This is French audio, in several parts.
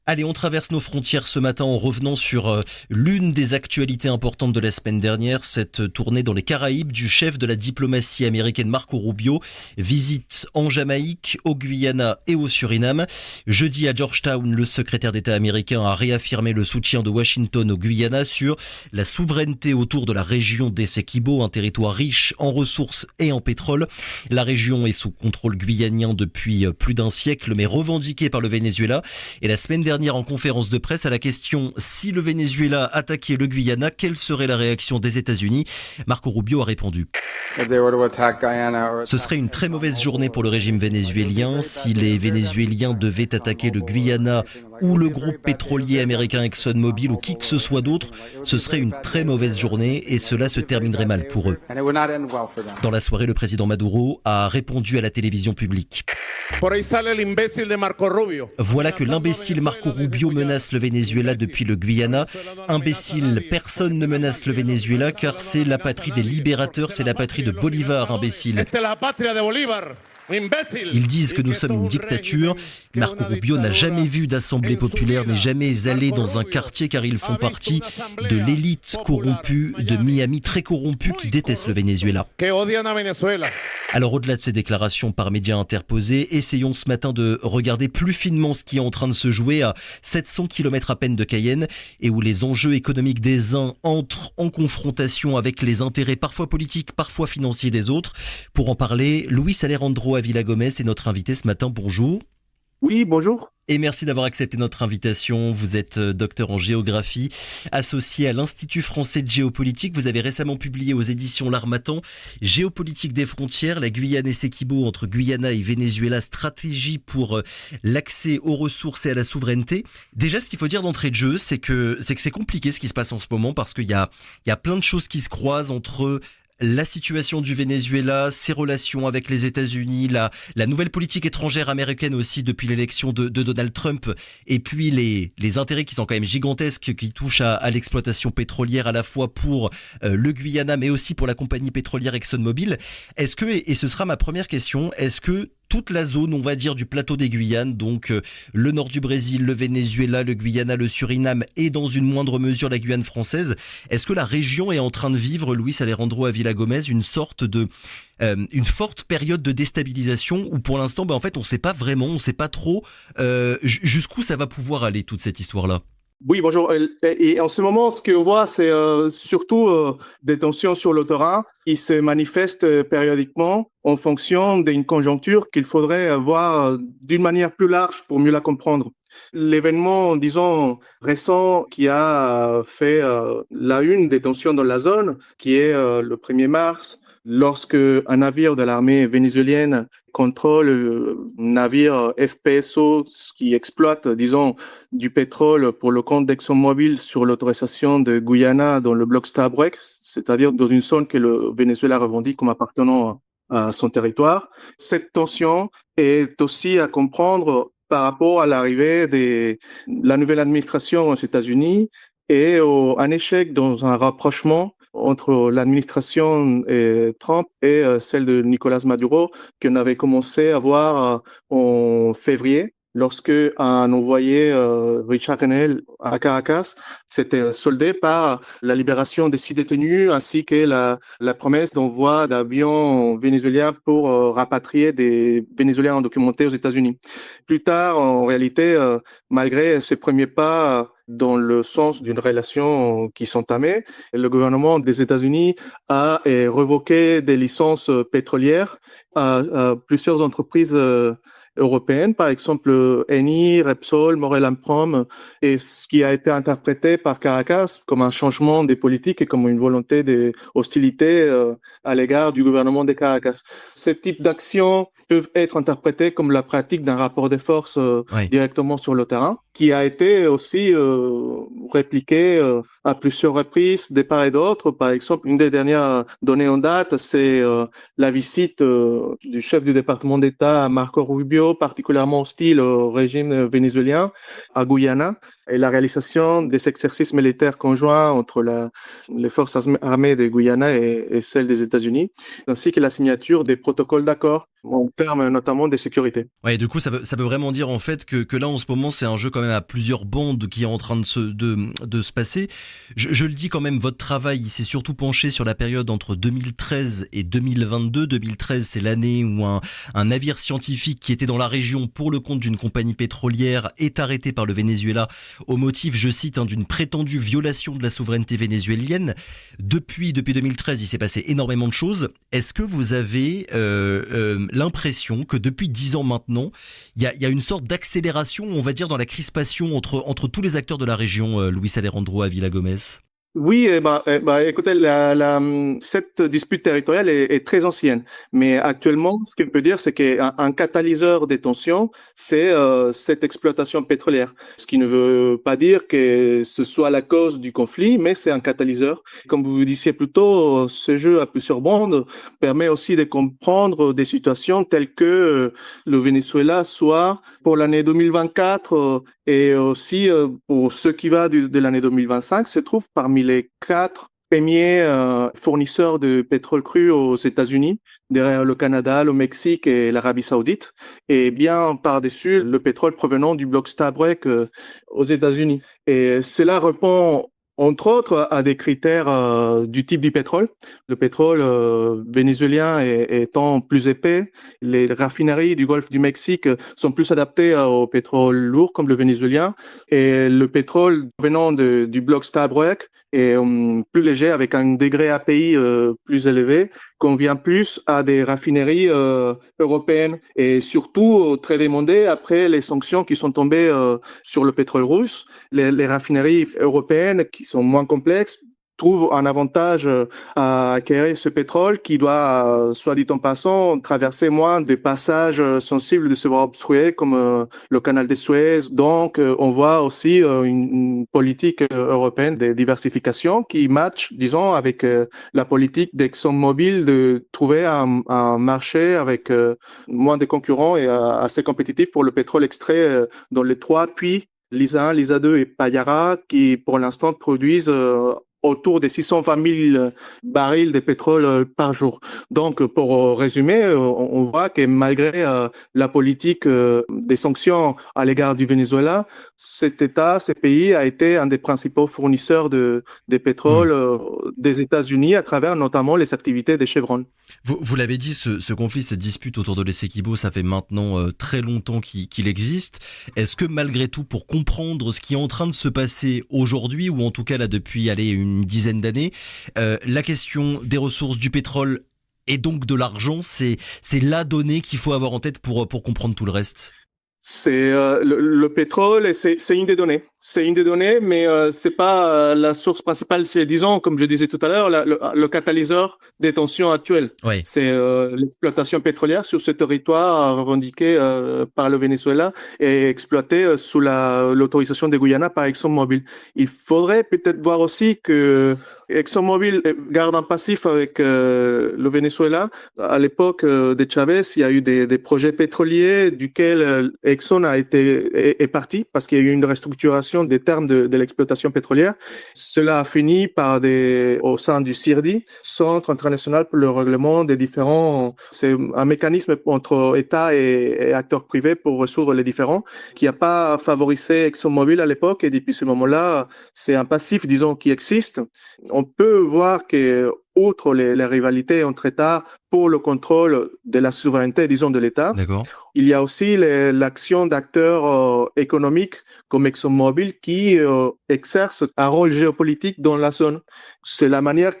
Allez, on traverse nos frontières ce matin en revenant sur l'une des actualités importantes de la semaine dernière, cette tournée dans les Caraïbes du chef de la diplomatie américaine Marco Rubio, visite en Jamaïque, au Guyana et au Suriname. Jeudi à Georgetown, le secrétaire d'État américain a réaffirmé le soutien de Washington au Guyana sur la souveraineté autour de la région d'Essequibo, un territoire riche en ressources et en pétrole. La région est sous contrôle guyanien depuis plus d'un siècle, mais revendiquée par le Venezuela. Et la semaine dernière, en conférence de presse, à la question si le Venezuela attaquait le Guyana, quelle serait la réaction des États-Unis? Marco Rubio a répondu: ce serait une très mauvaise journée pour le régime vénézuélien si les Vénézuéliens devaient attaquer le Guyana ou le groupe pétrolier américain ExxonMobil ou qui que ce soit d'autre. Ce serait une très mauvaise journée et cela se terminerait mal pour eux. Dans la soirée, le président Maduro a répondu à la télévision publique. Voilà que l'imbécile Marco Rubio menace le Venezuela depuis le Guyana. Imbécile, personne ne menace le Venezuela car c'est la patrie des libérateurs, c'est la patrie de Bolivar, imbécile. Ils disent que nous sommes une dictature. Marco Rubio n'a jamais vu d'assemblée populaire, n'est jamais allé dans un quartier car ils font partie de l'élite corrompue de Miami, très corrompue, qui déteste le Venezuela. Alors au-delà de ces déclarations par médias interposés, essayons ce matin de regarder plus finement ce qui est en train de se jouer à 700 km à peine de Cayenne et où les enjeux économiques des uns entrent en confrontation avec les intérêts parfois politiques, parfois financiers des autres. Pour en parler, Luis Alejandro Avila Gomez est notre invité ce matin. Bonjour. Oui, bonjour. Et merci d'avoir accepté notre invitation. Vous êtes docteur en géographie, associé à l'Institut français de géopolitique. Vous avez récemment publié aux éditions L'Harmattan Géopolitique des frontières, la Guyane Essequibo entre Guyana et Venezuela, stratégie pour l'accès aux ressources et à la souveraineté. Déjà, ce qu'il faut dire d'entrée de jeu, c'est que c'est compliqué ce qui se passe en ce moment parce qu'il y a plein de choses qui se croisent entre la situation du Venezuela, ses relations avec les États-Unis, la nouvelle politique étrangère américaine aussi depuis l'élection de Donald Trump, et puis les intérêts qui sont quand même gigantesques, qui touchent à l'exploitation pétrolière à la fois pour le Guyana, mais aussi pour la compagnie pétrolière ExxonMobil. Est-ce que, et ce sera ma première question, est-ce que toute la zone, on va dire, du plateau des Guyanes, donc le nord du Brésil, le Venezuela, le Guyana, le Suriname et dans une moindre mesure la Guyane française, est-ce que la région est en train de vivre, Luis Alejandro Avila Gomez, une forte période de déstabilisation où pour l'instant, en fait, on ne sait pas vraiment, on ne sait pas trop jusqu'où ça va pouvoir aller toute cette histoire-là? Oui, bonjour. Et en ce moment, ce qu'on voit, c'est surtout des tensions sur le terrain qui se manifestent périodiquement en fonction d'une conjoncture qu'il faudrait voir d'une manière plus large pour mieux la comprendre. L'événement, disons, récent qui a fait la une des tensions dans la zone, qui est le 1er mars, lorsque un navire de l'armée vénézuélienne contrôle un navire FPSO qui exploite, disons, du pétrole pour le compte d'ExxonMobil sur l'autorisation de Guyana dans le bloc Stabroek, c'est-à-dire dans une zone que le Venezuela revendique comme appartenant à son territoire. Cette tension est aussi à comprendre par rapport à l'arrivée de la nouvelle administration aux États-Unis et un échec dans un rapprochement entre l'administration Trump et celle de Nicolas Maduro qu'on avait commencé à voir en février lorsque un envoyé Richard Grenell à Caracas s'était soldé par la libération des 6 détenus ainsi que la promesse d'envoi d'avions vénézuéliens pour rapatrier des Vénézuéliens indocumentés aux États-Unis. Plus tard, en réalité, malgré ces premiers pas dans le sens d'une relation qui s'entamait, le gouvernement des États-Unis a révoqué des licences pétrolières à plusieurs entreprises européennes, par exemple Eni, Repsol, Morel & Prom, et ce qui a été interprété par Caracas comme un changement des politiques et comme une volonté de hostilité à l'égard du gouvernement de Caracas. Ce type d'actions peuvent être interprétées comme la pratique d'un rapport de force Oui. directement sur le terrain, qui a été aussi répliqués à plusieurs reprises, de part et d'autre. Par exemple, une des dernières données en date, c'est la visite du chef du département d'État, Marco Rubio, particulièrement hostile au régime vénézuélien, à Guyana, et la réalisation des exercices militaires conjoints entre les forces armées de Guyana et celles des États-Unis, ainsi que la signature des protocoles d'accord en termes notamment de sécurité. Ouais, du coup, ça veut vraiment dire en fait que là, en ce moment, c'est un jeu quand même à plusieurs bandes qui est en train de se passer. Je le dis quand même, votre travail, il s'est surtout penché sur la période entre 2013 et 2022. 2013, c'est l'année où un navire scientifique qui était dans la région pour le compte d'une compagnie pétrolière est arrêté par le Venezuela au motif, je cite, d'une prétendue violation de la souveraineté vénézuélienne. Depuis 2013, il s'est passé énormément de choses. Est-ce que vous avez l'impression que depuis 10 ans maintenant, il y a une sorte d'accélération, on va dire, dans la crispation entre tous les acteurs de la région, Luis Alejandro Avila Gomez? Oui, écoutez, cette dispute territoriale est très ancienne, mais actuellement, ce qu'on peut dire, c'est qu'un catalyseur des tensions, c'est cette exploitation pétrolière. Ce qui ne veut pas dire que ce soit la cause du conflit, mais c'est un catalyseur. Comme vous disiez plus tôt, ce jeu à plusieurs bandes permet aussi de comprendre des situations telles que le Venezuela soit pour l'année 2024 et aussi pour ce qui va de l'année 2025 se trouve parmi les 4 premiers fournisseurs de pétrole cru aux États-Unis, derrière le Canada, le Mexique et l'Arabie Saoudite, et bien par-dessus le pétrole provenant du bloc Stabroek aux États-Unis. Et cela répond entre autres à des critères du type du pétrole. Le pétrole vénézuélien étant plus épais, les raffineries du Golfe du Mexique sont plus adaptées au pétrole lourd comme le vénézuélien, et le pétrole venant du bloc Stabroek est plus léger avec un degré API plus élevé, convient plus à des raffineries européennes et surtout très demandées après les sanctions qui sont tombées sur le pétrole russe. Les raffineries européennes qui sont moins complexes trouvent un avantage à acquérir ce pétrole qui doit, soit dit en passant, traverser moins de passages sensibles de se voir obstrués comme le canal de Suez. Donc, on voit aussi une politique européenne de diversification qui match, disons, avec la politique d'ExxonMobil de trouver un marché avec moins de concurrents et assez compétitif pour le pétrole extrait dans les 3 puits, Liza 1, Liza 2 et Payara, qui pour l'instant produisent autour de 620 000 barils de pétrole par jour. Donc, pour résumer, on voit que malgré la politique des sanctions à l'égard du Venezuela, ce pays a été un des principaux fournisseurs de pétrole des États-Unis à travers notamment les activités des Chevron. Vous l'avez dit, ce conflit, cette dispute autour de l'Essequibo, ça fait maintenant très longtemps qu'il existe. Est-ce que malgré tout, pour comprendre ce qui est en train de se passer aujourd'hui, ou en tout cas là depuis une dizaine d'années, la question des ressources du pétrole et donc de l'argent, c'est la donnée qu'il faut avoir en tête pour comprendre tout le reste? C'est le pétrole, c'est une des données. C'est une des données, mais c'est pas la source principale. C'est, disons, comme je disais tout à l'heure, le catalyseur des tensions actuelles. Oui. C'est l'exploitation pétrolière sur ce territoire revendiqué par le Venezuela et exploité sous l'autorisation de Guyana par ExxonMobil. Il faudrait peut-être voir aussi que ExxonMobil garde un passif avec le Venezuela. À l'époque de Chavez, il y a eu des projets pétroliers duquel Exxon est parti parce qu'il y a eu une restructuration des termes de l'exploitation pétrolière. Cela a fini par au sein du CIRDI, Centre international pour le règlement des différends. C'est un mécanisme entre États et acteurs privés pour résoudre les différends qui n'a pas favorisé ExxonMobil à l'époque, et depuis ce moment-là, c'est un passif, disons, qui existe. On peut voir que, outre les rivalités entre États pour le contrôle de la souveraineté, disons, de l'État, D'accord. il y a aussi l'action d'acteurs économiques comme ExxonMobil qui exercent un rôle géopolitique dans la zone. C'est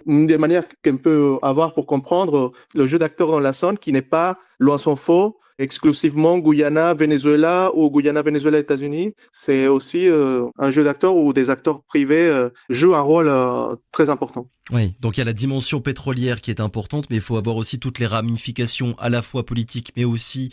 une des manières qu'on peut avoir pour comprendre le jeu d'acteurs dans la zone qui n'est pas, loin s'en faut, exclusivement Guyana, Venezuela ou Guyana, Venezuela, États-Unis. C'est aussi un jeu d'acteurs où des acteurs privés jouent un rôle très important. Oui, donc il y a la dimension pétrolière qui est importante, mais il faut avoir aussi toutes les ramifications à la fois politiques, mais aussi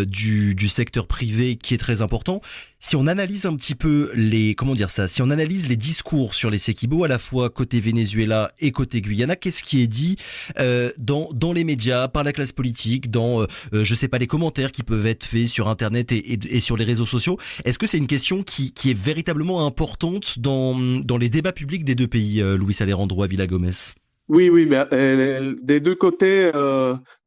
du secteur privé qui est très important. Si on analyse un petit peu si on analyse les discours sur les Essequibo, à la fois côté Venezuela et côté Guyana, qu'est-ce qui est dit dans les médias, par la classe politique, dans je sais pas, les commentaires qui peuvent être faits sur Internet et sur les réseaux sociaux? Est-ce que c'est une question qui est véritablement importante dans les débats publics des deux pays, Luis Alejandro Avila Gomez? Oui, oui, mais des deux côtés,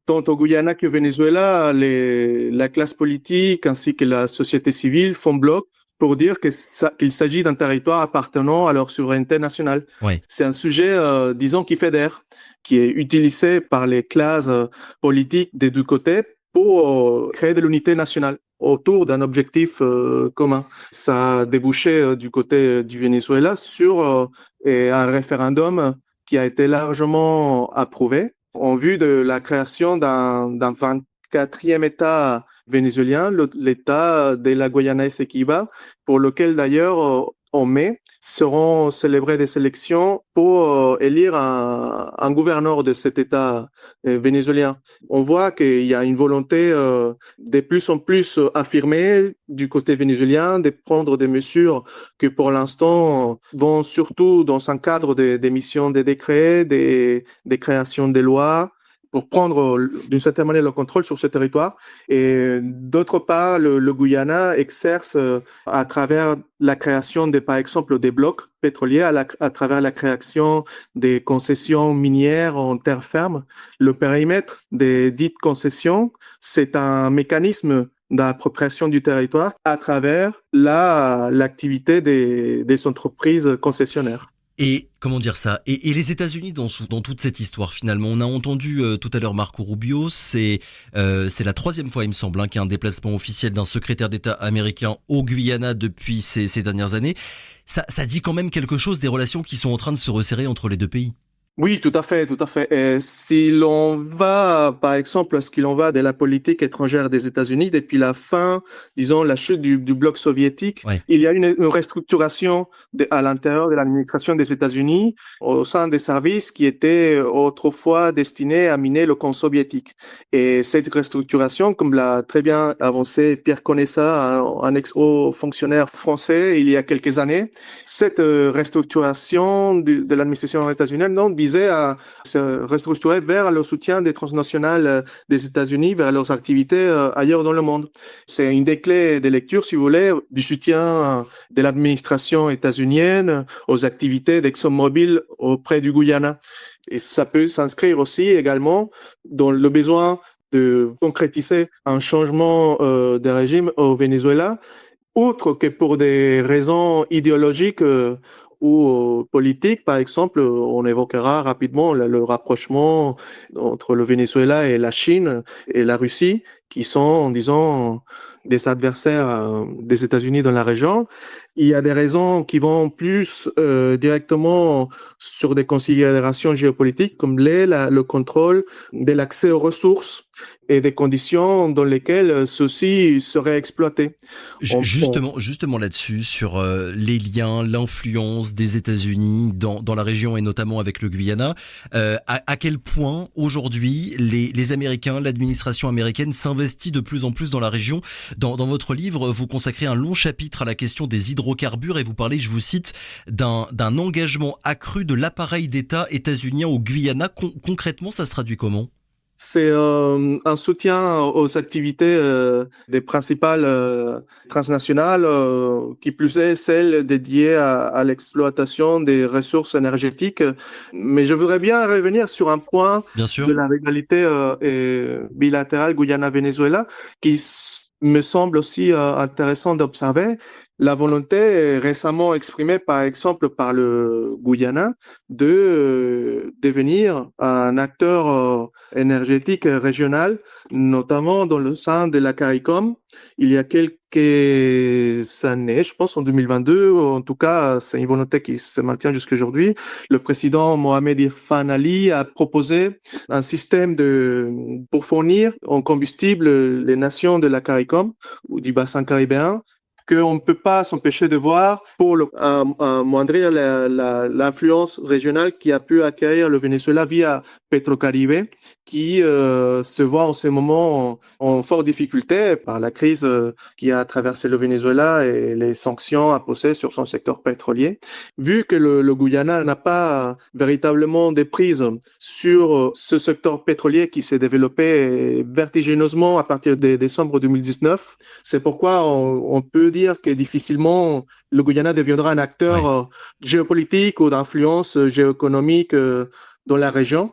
tant au Guyana que au Venezuela, la classe politique ainsi que la société civile font bloc pour dire qu'il s'agit d'un territoire appartenant à leur souveraineté nationale. Ouais. C'est un sujet, disons, qui fédère, qui est utilisé par les classes politiques des deux côtés pour créer de l'unité nationale autour d'un objectif commun. Ça a débouché du côté du Venezuela sur un référendum qui a été largement approuvé en vue de la création d'un 24e État vénézuélien, l'État de la Guayana Essequiba, pour lequel d'ailleurs en mai seront célébrées des élections pour élire un gouverneur de cet État vénézuélien. On voit qu'il y a une volonté de plus en plus affirmée du côté vénézuélien de prendre des mesures que pour l'instant vont surtout dans un cadre d'émission des décrets, des créations des lois, pour prendre d'une certaine manière le contrôle sur ce territoire. Et d'autre part, le Guyana exerce à travers la création par exemple, des blocs pétroliers, à travers la création des concessions minières en terre ferme. Le périmètre des dites concessions, c'est un mécanisme d'appropriation du territoire à travers l'activité des entreprises concessionnaires. Et comment dire ça? Et les États-Unis dans toute cette histoire finalement, on a entendu tout à l'heure Marco Rubio, c'est la troisième fois il me semble qu'il y a un déplacement officiel d'un secrétaire d'État américain au Guyana depuis ces dernières années. Ça dit quand même quelque chose des relations qui sont en train de se resserrer entre les deux pays. Oui, tout à fait, tout à fait. Et si l'on va, par exemple, à ce qu'il en va de la politique étrangère des États-Unis, depuis la fin, disons, la chute du bloc soviétique, Ouais. il y a une restructuration à l'intérieur de l'administration des États-Unis au sein des services qui étaient autrefois destinés à miner le camp soviétique. Et cette restructuration, comme l'a très bien avancé Pierre Conessa, un ex-haut fonctionnaire français, il y a quelques années, cette restructuration de l'administration états-unienne, visait à se restructurer vers le soutien des transnationales des États-Unis, vers leurs activités ailleurs dans le monde. C'est une des clés de lecture, si vous voulez, du soutien de l'administration états-unienne aux activités d'ExxonMobil auprès du Guyana. Et ça peut s'inscrire aussi également dans le besoin de concrétiser un changement de régime au Venezuela, outre que pour des raisons idéologiques ou politique, par exemple, on évoquera rapidement le rapprochement entre le Venezuela et la Chine et la Russie, qui sont, disons, des adversaires des États-Unis dans la région. Il y a des raisons qui vont plus directement sur des considérations géopolitiques, comme le contrôle de l'accès aux ressources et des conditions dans lesquelles ceux-ci seraient exploités. Justement là-dessus, sur les liens, l'influence des États-Unis dans la région et notamment avec le Guyana, à quel point aujourd'hui les Américains, l'administration américaine s'investit de plus en plus dans la région. Dans votre livre, vous consacrez un long chapitre à la question des hydrocarbures et vous parlez, je vous cite, d'un engagement accru de l'appareil d'État états-unien au Guyana. Concrètement, ça se traduit comment? C'est un soutien aux activités des principales transnationales, qui plus est celles dédiées à l'exploitation des ressources énergétiques. Mais je voudrais bien revenir sur un point de la rivalité bilatérale Guyana-Venezuela qui me semble aussi intéressant d'observer. La volonté récemment exprimée, par exemple, par le Guyana de devenir un acteur énergétique régional, notamment dans le sein de la CARICOM. Il y a quelques années, je pense en 2022, en tout cas, c'est une volonté qui se maintient jusqu'à aujourd'hui. Le président Mohamed Irfan Ali a proposé un système pour fournir en combustible les nations de la CARICOM ou du bassin caribéen qu'on ne peut pas s'empêcher de voir pour amoindrir l'influence régionale qui a pu acquérir le Venezuela via Petrocaribe, qui se voit en ce moment en forte difficulté par la crise qui a traversé le Venezuela et les sanctions imposées sur son secteur pétrolier. Vu que le Guyana n'a pas véritablement de prise sur ce secteur pétrolier qui s'est développé vertigineusement à partir de décembre 2019, c'est pourquoi on peut dire que difficilement le Guyana deviendra un acteur géopolitique ou d'influence géoéconomique dans la région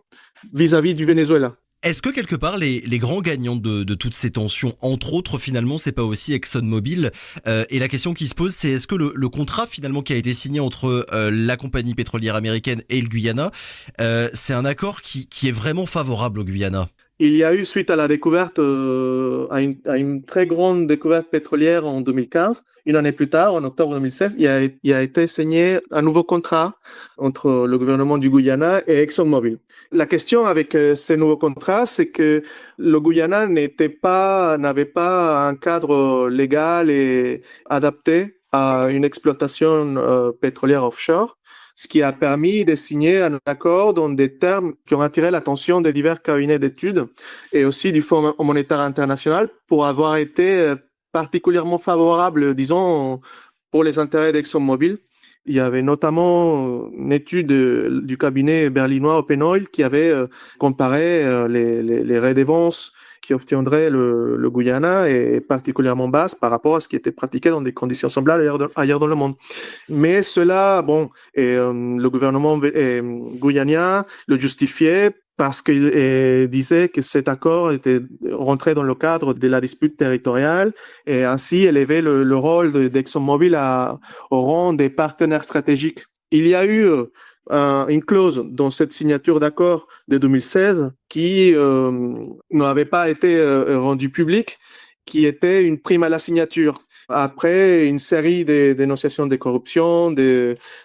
vis-à-vis du Venezuela. Est-ce que quelque part les grands gagnants de toutes ces tensions, entre autres finalement, c'est pas aussi ExxonMobil et la question qui se pose, c'est est-ce que le contrat finalement qui a été signé entre la compagnie pétrolière américaine et le Guyana, c'est un accord qui est vraiment favorable au Guyana? Il y a eu, suite à la découverte, à une très grande découverte pétrolière en 2015, une année plus tard, en octobre 2016, il a été signé un nouveau contrat entre le gouvernement du Guyana et ExxonMobil. La question avec ces nouveaux contrats, c'est que le Guyana n'avait pas un cadre légal et adapté à une exploitation pétrolière offshore, ce qui a permis de signer un accord dans des termes qui ont attiré l'attention de divers cabinets d'études et aussi du Fonds monétaire international pour avoir été particulièrement favorable, disons, pour les intérêts d'ExxonMobil. Il y avait notamment une étude du cabinet berlinois Open Oil qui avait comparé les redevances qui obtiendrait le Guyana est particulièrement basse par rapport à ce qui était pratiqué dans des conditions semblables ailleurs dans le monde. Mais cela, le gouvernement guyanien le justifiait parce qu'il disait que cet accord était rentré dans le cadre de la dispute territoriale et ainsi élevait le rôle d'ExxonMobil au rang des partenaires stratégiques. Il y a eu une clause dans cette signature d'accord de 2016 qui n'avait pas été rendue publique, qui était une prime à la signature. Après une série de dénonciations de corruption,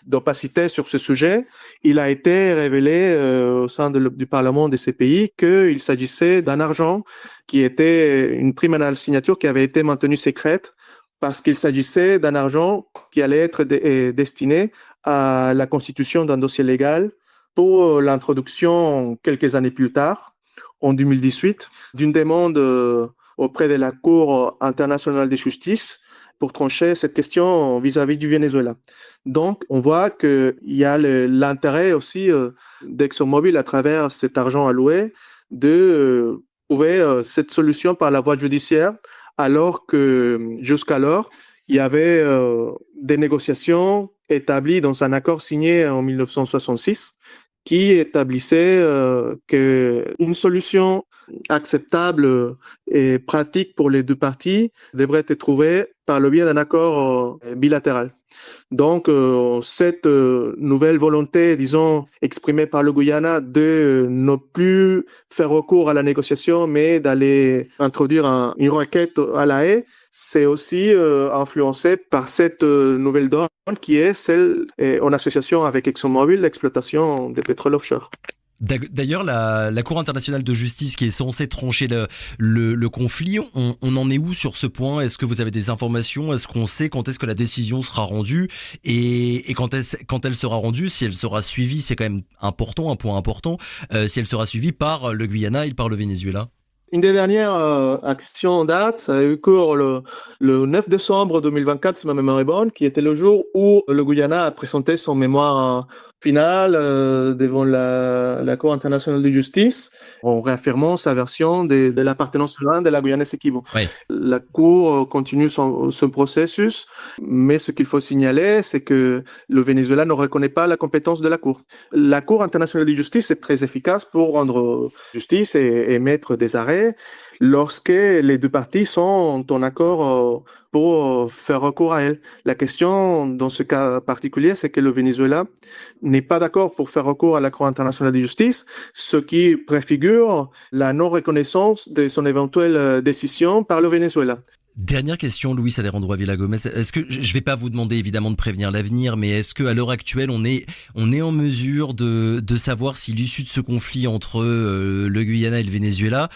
d'opacité sur ce sujet, il a été révélé au sein du Parlement de ces pays qu'il s'agissait d'un argent qui était une prime à la signature qui avait été maintenue secrète parce qu'il s'agissait d'un argent qui allait être destiné à la constitution d'un dossier légal pour l'introduction quelques années plus tard, en 2018, d'une demande auprès de la Cour internationale de justice pour trancher cette question vis-à-vis du Venezuela. Donc, on voit qu'il y a l'intérêt aussi d'ExxonMobil à travers cet argent alloué de trouver cette solution par la voie judiciaire, alors que jusqu'alors, il y avait des négociations établies dans un accord signé en 1966 qui établissait qu'une solution acceptable et pratique pour les deux parties devrait être trouvée par le biais d'un accord bilatéral. Donc, cette nouvelle volonté, disons, exprimée par le Guyana de ne plus faire recours à la négociation, mais d'aller introduire une requête à la Haye, c'est aussi influencé par cette nouvelle donne qui est celle, en association avec ExxonMobil, l'exploitation des pétroles offshore. D'ailleurs, la Cour internationale de justice qui est censée trancher le conflit, on en est où sur ce point? Est-ce que vous avez des informations? Est-ce qu'on sait quand est-ce que la décision sera rendue? Et quand elle sera rendue, si elle sera suivie, c'est quand même important, un point important, si elle sera suivie par le Guyana et par le Venezuela? Une des dernières actions en date, ça a eu cours le 9 décembre 2024, si ma mémoire est bonne, qui était le jour où le Guyana a présenté son mémoire finale devant la Cour internationale de justice, en réaffirmant sa version de l'appartenance souveraine de la Guyane Essequibo. Oui. La Cour continue ce processus, mais ce qu'il faut signaler, c'est que le Venezuela ne reconnaît pas la compétence de la Cour. La Cour internationale de justice est très efficace pour rendre justice et émettre des arrêts lorsque les deux parties sont en accord pour faire recours à elle. La question dans ce cas particulier, c'est que le Venezuela n'est pas d'accord pour faire recours à la Cour internationale de justice, ce qui préfigure la non-reconnaissance de son éventuelle décision par le Venezuela. Dernière question, Luis Alejandro Avila Gomez. Est-ce que je vais pas vous demander évidemment de prévenir l'avenir, mais est-ce que à l'heure actuelle on est en mesure de savoir si l'issue de ce conflit entre le Guyana et le Venezuela,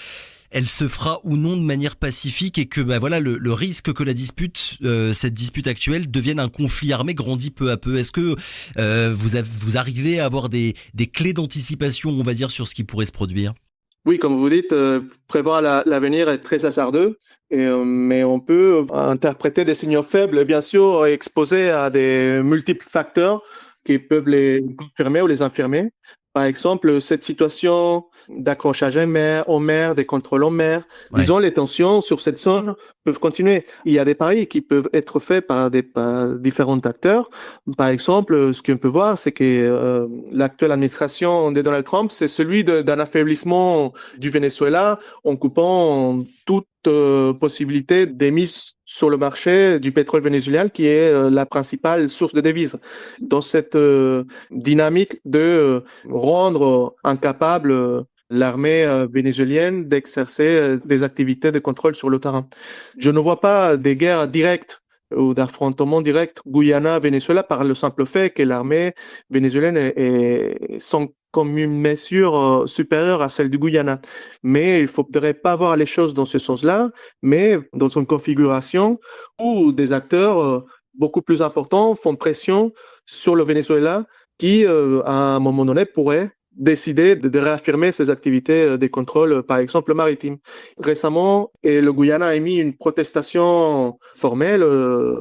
elle se fera ou non de manière pacifique et que voilà le risque que la dispute, cette dispute actuelle, devienne un conflit armé grandit peu à peu. Est-ce que vous arrivez à avoir des clés d'anticipation, on va dire, sur ce qui pourrait se produire? Oui, comme vous dites, prévoir l'avenir est très hasardeux, mais on peut interpréter des signaux faibles, bien sûr, exposés à des multiples facteurs qui peuvent les confirmer ou les infirmer. Par exemple, cette situation d'accrochage en mer, des contrôles en mer, Ouais. disons, les tensions sur cette zone peuvent continuer. Il y a des paris qui peuvent être faits par différents acteurs. Par exemple, ce qu'on peut voir, c'est que l'actuelle administration de Donald Trump, c'est celui d'un affaiblissement du Venezuela en coupant toute possibilité d'émise sur le marché du pétrole vénézuélien, qui est la principale source de devises. Dans cette dynamique de rendre incapable l'armée vénézuélienne d'exercer des activités de contrôle sur le terrain. Je ne vois pas des guerres directes ou d'affrontements directs Guyana-Venezuela par le simple fait que l'armée vénézuélienne sont comme une mesure supérieure à celle du Guyana. Mais il ne faudrait pas voir les choses dans ce sens-là, mais dans une configuration où des acteurs beaucoup plus importants font pression sur le Venezuela qui, à un moment donné, pourrait décider de réaffirmer ses activités de contrôle, par exemple maritime. Récemment, le Guyana a émis une protestation formelle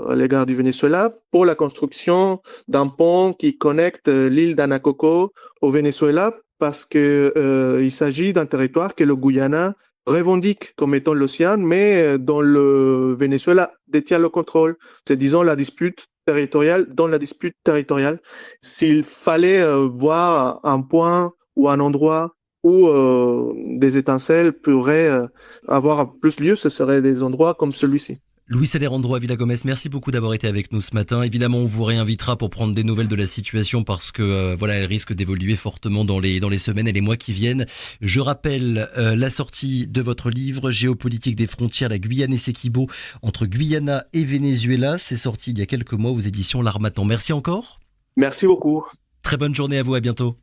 à l'égard du Venezuela pour la construction d'un pont qui connecte l'île d'Anacoco au Venezuela parce que il s'agit d'un territoire que le Guyana revendique comme étant l'océan, mais dont le Venezuela détient le contrôle. C'est, disons, la dispute territoriale dans la dispute territoriale. S'il fallait voir un point ou un endroit où des étincelles pourraient avoir plus lieu, ce seraient des endroits comme celui-ci. Luis Alejandro Avila Gomez, merci beaucoup d'avoir été avec nous ce matin. Évidemment, on vous réinvitera pour prendre des nouvelles de la situation parce que voilà, elle risque d'évoluer fortement dans les semaines et les mois qui viennent. Je rappelle la sortie de votre livre Géopolitique des frontières, la Guyane Essequibo entre Guyana et Venezuela. C'est sorti il y a quelques mois aux éditions L'Harmattan. Merci encore. Merci beaucoup. Très bonne journée à vous, à bientôt.